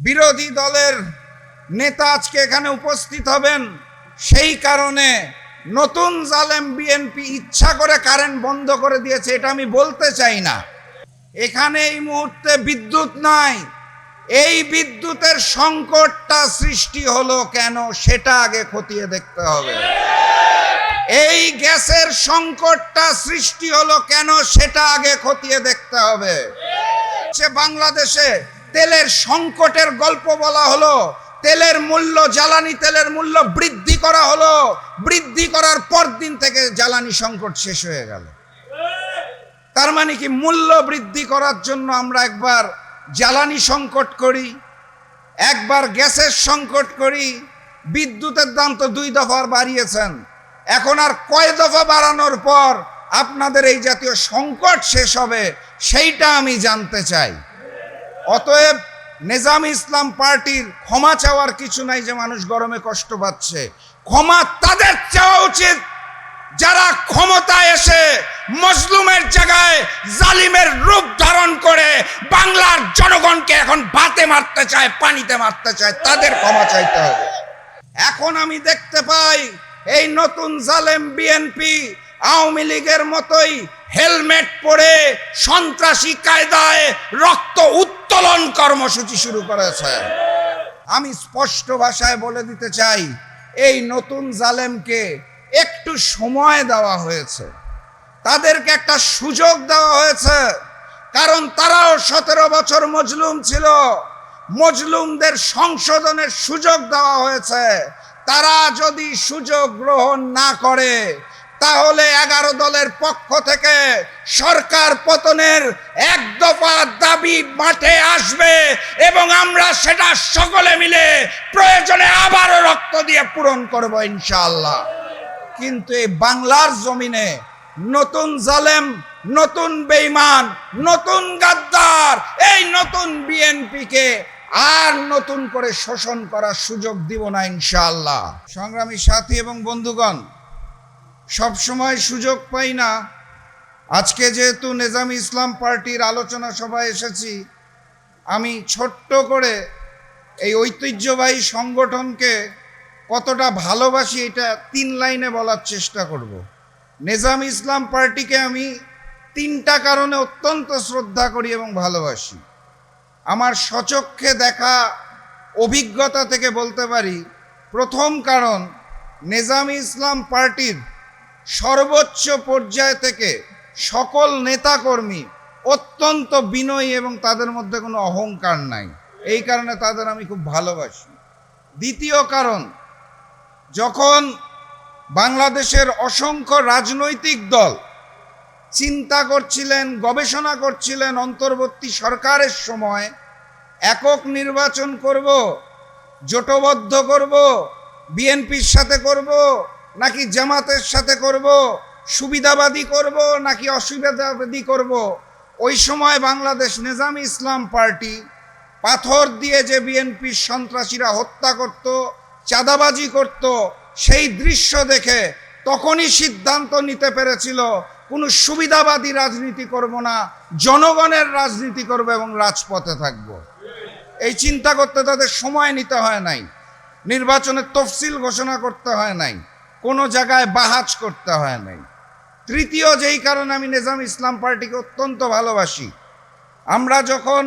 বিরোধী দলের নেতা আজকে এখানে উপস্থিত হবেন, সেই কারণে নতুন জালেম বিএনপি ইচ্ছা করে কারেন্ট বন্ধ করে দিয়েছে, এটা আমি বলতে চাই না। এখানে এই মুহূর্তে বিদ্যুৎ নাই। এই বিদ্যুতের সংকটটা সৃষ্টি হলো কেন সেটা আগে খতিয়ে দেখতে হবে। এই গ্যাসের সংকটটা সৃষ্টি হলো কেন সেটা আগে খতিয়ে দেখতে হবে। বাংলাদেশে তেলের সংকটের গল্প বলা হলো, তেলের মূল্য, জ্বালানি তেলের মূল্য বৃদ্ধি করা হলো, বৃদ্ধি করার পর দিন থেকে জ্বালানি সংকট শেষ হয়ে গেল। তার মানে কি মূল্য বৃদ্ধি করার জন্য আমরা একবার জ্বালানি সংকট করি, একবার গ্যাসের সংকট করি। বিদ্যুতের দাম তো 2 দফা বাড়িয়েছেন, এখন আর কয় দফা বাড়ানোর পর আপনাদের এই জাতীয় সংকট শেষ হবে সেইটা আমি জানতে চাই। অতএব নিজামী ইসলাম পার্টির ক্ষমা চাওয়ার কিছু নাই যে মানুষ গরমে কষ্ট পাচ্ছে। ক্ষমা তাদের চাওয়া উচিত যারা ক্ষমতায় এসে মজলুমের জায়গায় জালিমের রূপ ধারণ করে বাংলার জনগণকে এখন ভাতে মারতে চায়, পানিতে মারতে চায়, তাদের ক্ষমা চাইতে হবে। এখন আমি দেখতে পাই এই নতুন জালেম বিএনপি আওয়ামী লীগের মতোই হেলমেট পরে সন্ত্রাসী কায়দায় রক্ত উত্তোলন কর্মসূচি শুরু করেছে। আমি স্পষ্ট ভাষায় বলে দিতে চাই, এই নতুন জালেমকে একটু সময় দেওয়া হয়েছে, তাদেরকে একটা সুযোগ দেওয়া হয়েছে। কারণ তারাও 17 বছর মজলুম ছিল, মজলুমদের সংশোধনের সুযোগ দেওয়া হয়েছে। তারা যদি সুযোগ গ্রহণ না করে তাহলে 11 দলের পক্ষ থেকে সরকার পতনের 1 দফা দাবি মাঠে আসবে এবং আমরা সেটা সকলে মিলে প্রয়োজনে আবারও রক্ত দিয়ে পূরণ করব ইনশাআল্লাহ। কিন্তু এই বাংলার জমিনে নতুন জালেম, নতুন বেঈমান, নতুন গাদ্দার, এই নতুন বিএনপিকে আর নতুন করে শোষণ করার সুযোগ দিব না ইনশাআল্লাহ। সংগ্রামী সাথী এবং বন্ধুগণ, সব সময় সুযোগ পাই না। আজকে যেহেতু নিজামী ইসলাম পার্টির আলোচনা সভায় এসেছি, আমি ছোট্ট করে এই ঐতিহ্যবাহী সংগঠনকে কতটা ভালোবাসি এটা 3 লাইনে বলার চেষ্টা করব। নিজামী ইসলাম পার্টিকে আমি 3টা কারণে অত্যন্ত শ্রদ্ধা করি এবং ভালোবাসি। আমার স্বচক্ষে দেখা অভিজ্ঞতা থেকে বলতে পারি, প্রথম কারণ, নিজামী ইসলাম পার্টির সর্বোচ্চ পর্যায় থেকে সকল নেতাকর্মী অত্যন্ত বিনয়ী এবং তাদের মধ্যে কোনো অহংকার নাই, এই কারণে তাদের আমি খুব ভালোবাসি। দ্বিতীয় কারণ, যখন বাংলাদেশের অসংখ্য রাজনৈতিক দল চিন্তা করছিলেন, গবেষণা করছিলেন অন্তর্বর্তী সরকারের সময় একক নির্বাচন করব, জোটবদ্ধ করব, বিএনপির সাথে করব নাকি জামাতের সাথে করব, সুবিধাবাদী করব নাকি অসুবিধাবাদী করব, ওই সময় বাংলাদেশ নিজামী ইসলাম পার্টি পাথর দিয়ে যে বিএনপির সন্ত্রাসীরা হত্যা করত, চাঁদাবাজি করত, সেই দৃশ্য দেখে তখনই সিদ্ধান্ত নিতে পেরেছিল কোনো সুবিধাবাদী রাজনীতি করব না, জনগণের রাজনীতি করব এবং রাজপথে থাকব। এই চিন্তা করতে তাদের সময় নিতে হয় নাই, নির্বাচনের তফসিল ঘোষণা করতে হয় নাই, কোনো জায়গায় বাহাজ করতে হয় নাই। তৃতীয় যেই কারণে আমি নিজামী ইসলাম পার্টিকে অত্যন্ত ভালোবাসি, আমরা যখন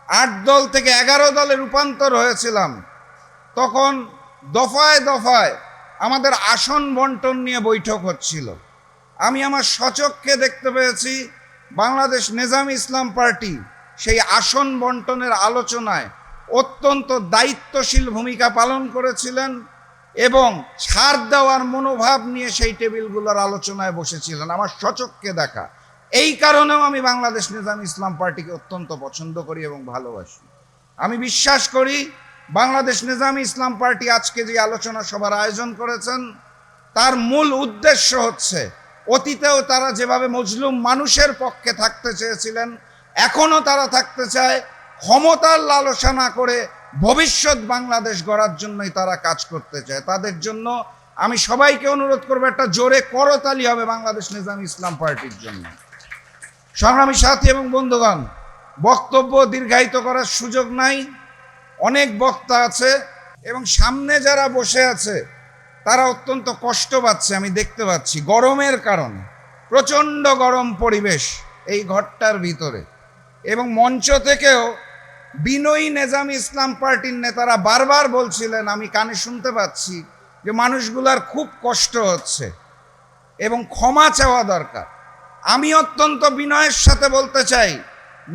8 দল থেকে 11 দলে রূপান্তর হয়েছিলাম তখন দফায় দফায় আমাদের আসন বন্টন নিয়ে বৈঠক হচ্ছিল। আমি আমার স্বচক্ষে দেখতে পেয়েছি বাংলাদেশ নিজামী ইসলাম পার্টি সেই আসন বন্টনের আলোচনায় অত্যন্ত দায়িত্বশীল ভূমিকা পালন করেছিলেন এবং ছাড় দেওয়ার মনোভাব নিয়ে সেই টেবিলগুলোর আলোচনায় বসেছিলেন, আমার স্বচক্ষে দেখা। এই কারণেও আমি বাংলাদেশ নিজামী ইসলাম পার্টিকে অত্যন্ত পছন্দ করি এবং ভালোবাসি। আমি বিশ্বাস করি বাংলাদেশ নিজামী ইসলাম পার্টি আজকে যে আলোচনা সভার আয়োজন করেছেন তার মূল উদ্দেশ্য হচ্ছে, অতীতেও তারা যেভাবে মজলুম মানুষের পক্ষে থাকতে চেয়েছিলেন এখনও তারা থাকতে চায়, ক্ষমতার লালসা না করে ভবিষ্যৎ বাংলাদেশ গড়ার জন্যই তারা কাজ করতে চায়। তাদের জন্য আমি সবাইকে অনুরোধ করবো, একটা জোরে করতালি হবে বাংলাদেশ নিজামী ইসলাম পার্টির জন্য। সংগ্রামী সাথী এবং বন্ধুগণ, বক্তব্য দীর্ঘায়িত করার সুযোগ নাই, অনেক বক্তা আছে এবং সামনে যারা বসে আছে তারা অত্যন্ত কষ্ট পাচ্ছে, আমি দেখতে পাচ্ছি গরমের কারণে। প্রচণ্ড গরম পরিবেশ এই ঘরটার ভিতরে, এবং মঞ্চ থেকেও বিনয়ী নেজামি ইসলাম পার্টির নেতারা বারবার বলছিলেন, আমি কানে শুনতে পাচ্ছি, যে মানুষগুলার খুব কষ্ট হচ্ছে এবং ক্ষমা চাওয়া দরকার। আমি অত্যন্ত বিনয়ের সাথে বলতে চাই,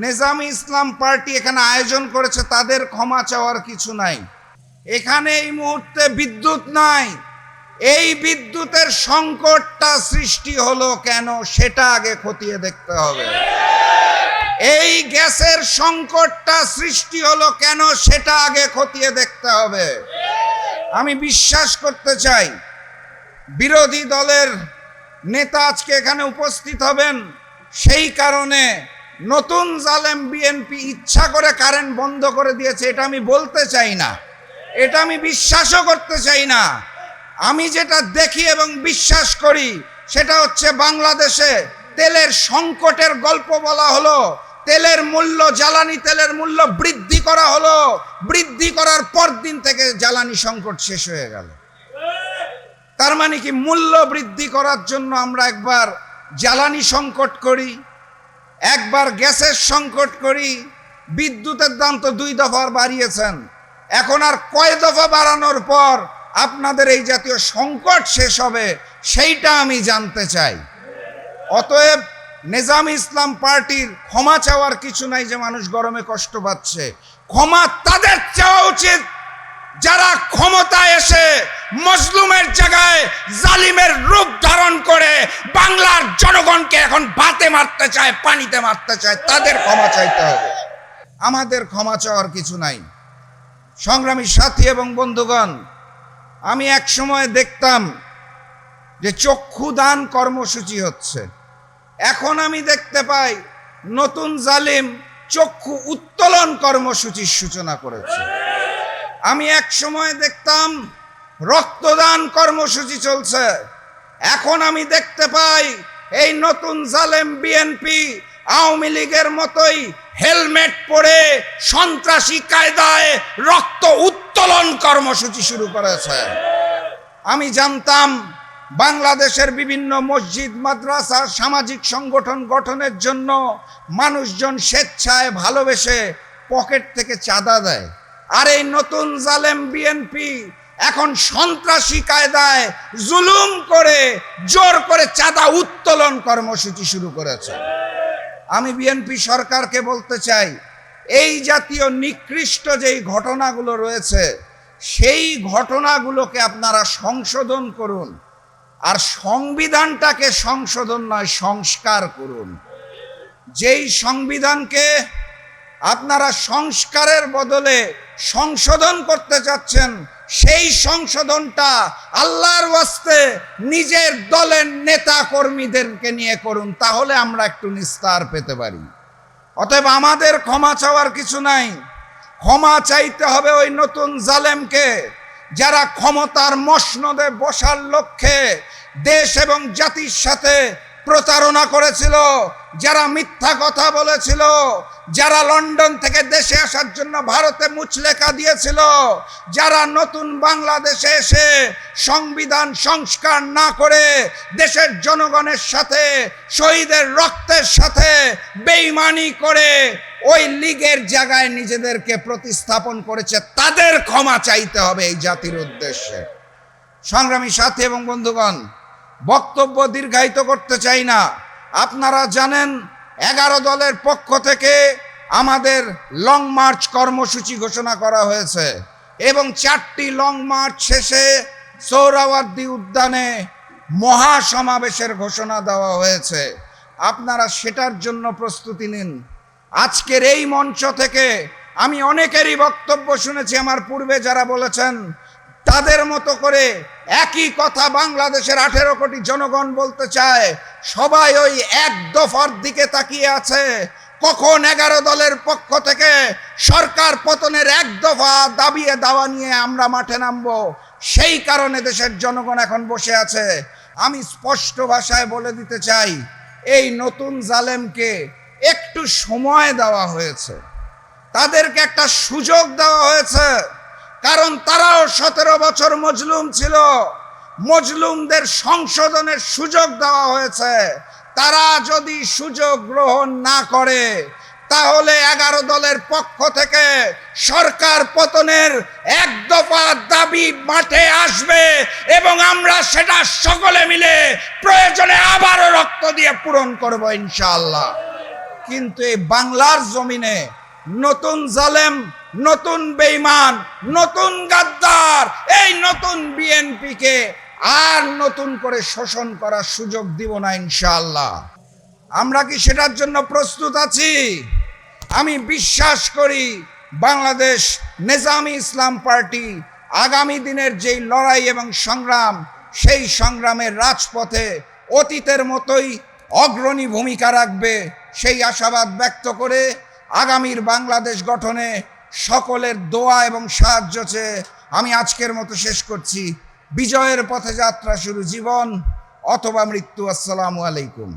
নেজামি ইসলাম পার্টি এখানে আয়োজন করেছে, তাদের ক্ষমা চাওয়ার কিছু নাই। এখানে এই মুহূর্তে বিদ্যুৎ নাই। এই বিদ্যুতের সংকটটা সৃষ্টি হলো কেন সেটা আগে খতিয়ে দেখতে হবে। এই গ্যাসের সংকটটা সৃষ্টি হলো কেন সেটা আগে খতিয়ে দেখতে হবে। আমি বিশ্বাস করতে চাই বিরোধী দলের নেতা আজকে এখানে উপস্থিত হবেন, সেই কারণে নতুন জালেম বিএনপি ইচ্ছা করে কারেন্ট বন্ধ করে দিয়েছে, এটা আমি বলতে চাই না, এটা আমি বিশ্বাসও করতে চাই না। আমি যেটা দেখি এবং বিশ্বাস করি সেটা হচ্ছে, বাংলাদেশে তেলের সংকটের গল্প বলা হলো, তেলের মূল্য, জ্বালানি তেলের মূল্য বৃদ্ধি করা হলো, বৃদ্ধি করার পর দিন থেকে জ্বালানি সংকট শেষ হয়ে গেল। তার মানে কি, মূল্য বৃদ্ধি করার জন্য আমরা একবার জ্বালানি সংকট করি, একবার গ্যাসের সংকট করি, বিদ্যুতের দাম তো 2 দফা বাড়িয়েছেন, এখন আর কয় দফা বাড়ানোর পর আপনাদের এই জাতীয় সংকট শেষ হবে সেইটা আমি জানতে চাই। অতএব নেজামি ইসলাম পার্টির ক্ষমা চাওয়ার কিছু নাই যে মানুষ গরমে কষ্ট পাচ্ছে। ক্ষমা তাদের চাওয়া উচিত যারা ক্ষমতায় এসে মজলুমের জায়গায় জালিমের রূপ ধারণ করে বাংলার জনগণকে এখন ভাতে মারতে চায়, পানিতে মারতে চায়, তাদের ক্ষমা চাইতে হবে। আমাদের ক্ষমা চাওয়ার কিছু নাই। সংগ্রামী সাথী এবং বন্ধুগণ, আমি এক সময় দেখতাম যে চক্ষুদান কর্মসূচি হচ্ছে, এখন আমি দেখতে পাই নতুন জালিম চক্ষু উত্তোলন কর্মসূচির সূচনা করেছে। আমি এক সময় দেখতাম রক্তদান কর্মসূচি চলছে, এখন আমি দেখতে পাই এই নতুন জালেম বিএনপি আওয়ামী লীগের মতোই হেলমেট পরে সন্ত্রাসী কায়দায় রক্ত উত্তোলন কর্মসূচি শুরু করেছে। আমি জানতাম বাংলাদেশের বিভিন্ন মসজিদ, মাদ্রাসা, সামাজিক সংগঠন গঠনের জন্য মানুষজন স্বেচ্ছায় ভালোবেসে পকেট থেকে চাঁদা দেয়, আর এই নতুন জালেম বিএনপি এখন সন্ত্রাসী কায়দায় জুলুম করে জোর করে চাঁদা উত্তোলন কর্মসূচি শুরু করেছে। আমি বিএনপি সরকারকে বলতে চাই, এই জাতীয় নিকৃষ্ট যেই ঘটনাগুলো রয়েছে সেই ঘটনাগুলোকে আপনারা সংশোধন করুন, আর সংবিধানটাকে সংশোধন নয় সংস্কার করুন। যেই সংবিধানকে আপনারা সংস্কারের বদলে সংশোধন করতে চাচ্ছেন, সেই সংশোধনটা আল্লাহর ওয়াস্তে নিজের দলের নেতা কর্মীদেরকে নিয়ে করুন, তাহলে আমরা একটু নিস্তার পেতে পারি। অতএব আমাদের ক্ষমা চাওয়ার কিছু নাই। ক্ষমা চাইতে হবে ওই নতুন জালেমকে যারা ক্ষমতার মসনদে বসার লক্ষ্যে দেশ এবং জাতির সাথে প্রতারণা করেছিল, যারা মিথ্যা কথা বলেছিল, যারা লন্ডন থেকে দেশে আসার জন্য ভারতে মুচলেকা দিয়েছিল, যারা নতুন বাংলাদেশে এসে সংবিধান সংস্কার না করে দেশের জনগণের সাথে শহীদের রক্তের সাথে বেঈমানি করে ওই লীগের জায়গায় নিজেদেরকে প্রতিস্থাপন করেছে, তাদের ক্ষমা চাইতে হবে এই জাতির উদ্দেশ্যে। সংগ্রামী সাথী এবং বন্ধুগণ, বক্তব্য দীর্ঘায়িত করতে চাই না। আপনারা জানেন 11 দলের পক্ষ থেকে আমাদের লং মার্চ কর্মসূচি ঘোষণা করা হয়েছে এবং 4টি লং মার্চ শেষে সোহরাওয়ার্দী উদ্যানে মহাসমাবেশের ঘোষণা দেওয়া হয়েছে। আপনারা সেটার জন্য প্রস্তুতি নিন। আজকের এই মঞ্চ থেকে আমি অনেকেরই বক্তব্য শুনেছি, আমার পূর্বে যারা বলেছেন তাদের মতো করে একই কথা বাংলাদেশের 18 কোটি জনগণ বলতে চায়। সবাই ওই এক দফার দিকে তাকিয়ে আছে, কখন 11 দলের পক্ষ থেকে সরকার পতনের এক দফা দাবিয়ে দাওয়া নিয়ে আমরা মাঠে নামবো। সেই কারণে দেশের জনগণ এখন বসে আছে। আমি স্পষ্ট ভাষায় বলে দিতে চাই, এই নতুন জালেমকে একটু সময় দেওয়া হয়েছে। তাদেরকে একটা সুযোগ দেওয়া হয়েছে, কারণ তারাও 17 বছর মজলুম ছিল। মজলুমদের সংশোধনের সুযোগ দেওয়া হয়েছে। তারা যদি সুযোগ গ্রহণ না করে তাহলে 11 দলের পক্ষ থেকে সরকার পতনের এক দফা দাবি মাঠে আসবে এবং আমরা সেটা সকলে মিলে প্রয়োজনে আবারও রক্ত দিয়ে পূরণ করব ইনশাআল্লাহ। কিন্তু এই বাংলার জমিনে নতুন জালেম, নতুন বেঈমান, নতুন গাদ্দার, এই নতুন বিএনপিকে আর নতুন করে শোষণ করার সুযোগ দিব না ইনশাআল্লাহ। আমরা কি সেটার জন্য প্রস্তুত আছি? আমি বিশ্বাস করি বাংলাদেশ নেজামি ইসলাম পার্টি আগামী দিনের যেই লড়াই এবং সংগ্রাম, সেই সংগ্রামের রাজপথে অতীতের মতোই অগ্রণী ভূমিকা রাখবে, সেই আশাবাদ ব্যক্ত করে আগামীর বাংলাদেশ গঠনে সকলের দোয়া এবং সাহায্য চেয়ে আমি আজকের মতো শেষ করছি। বিজয়ের পথে যাত্রা শুরু, জীবন অথবা মৃত্যু। আসসালামু আলাইকুম।